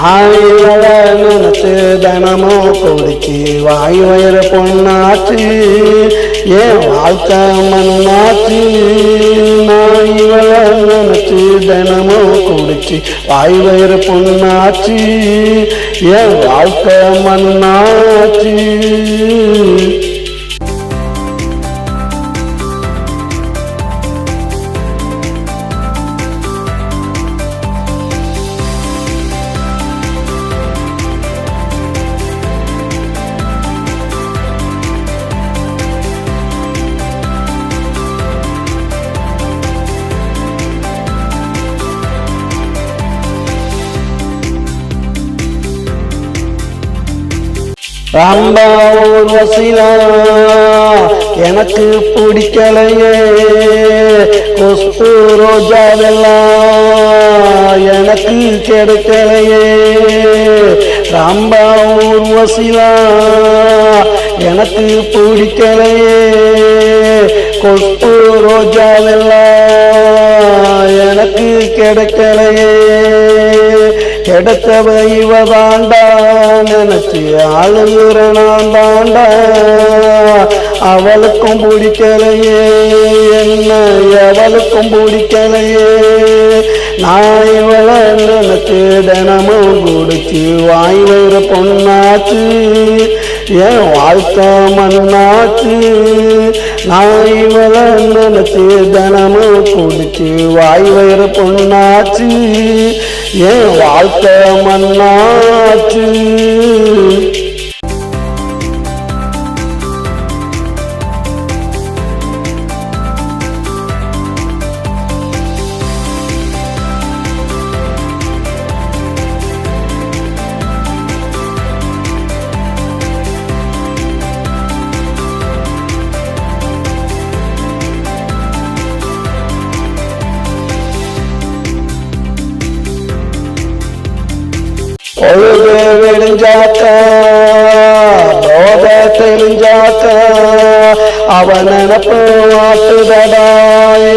நான் இவளை நினைச்சு தினமும் குடிச்சு வாய் வயிறு பொண்ணாச்சு என் வாழ்க்கை மண்ணாச்சு. நான் இவளை நினைச்சு தினமும் குடிச்சு வாய் வயிறு பொண்ணாச்சு என் வாழ்க்கை மண்ணாச்சு. ராம்பா ஊர்வசிலா எனக்கு பிடிக்கலையே, கொஸ்து ரோஜாவெல்லாம் எனக்கு கிடைக்கலையே. ராம்பா ஊர்வசிலா எனக்கு பிடிக்கலையே, கொஸ்து ரோஜாவெல்லாம் எனக்கு கிடைக்கலையே. கிடைத்தவ இவ தாண்டா நினைச்சு ஆளுகிற நான் தாண்டா, அவளுக்கும் பிடிக்கலையே என்ன எவளுக்கும் பிடிக்கலையே. நான் இவளை நினைச்சு தினமும் குடிச்சு வாய் வயிறு பொண்ணாச்சு என் வாழ்க்கை மண்ணாச்சு. நான் இவளை நினைச்சு தினமும் குடிச்சு வாய் வயிறு பொண்ணாச்சு என் வாழ்க்கை மண்ணாச்சு. பொழுது விடிஞ்சாக்க போத தெரிஞ்சாக்க அவன் நினப்பு ஆட்டுதடா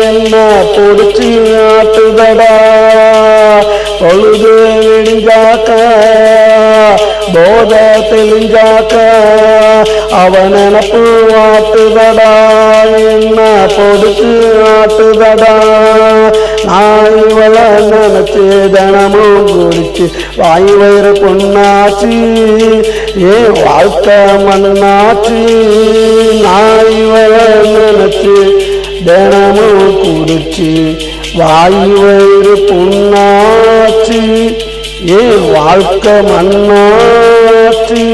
என்ன பிடிச்சி ஆட்டுதடா. பொழுது விடிஞ்சாக்க போத தெளிஞ்சாக்க அவன் நினப்பு ஆட்டுதடா என்ன பிடிச்சி ஆட்டுதடா. நான் இவளை நினைச்சு தினமும் குடிச்சு வாய் வயிறு பொண்ணாச்சு என் வாழ்க்கை மண்ணாச்சு. நான் இவளை நினைச்சு தினமும் குடிச்சு வாய் வயிறு பொண்ணாச்சு என் வாழ்க்கை மண்ணாச்சு.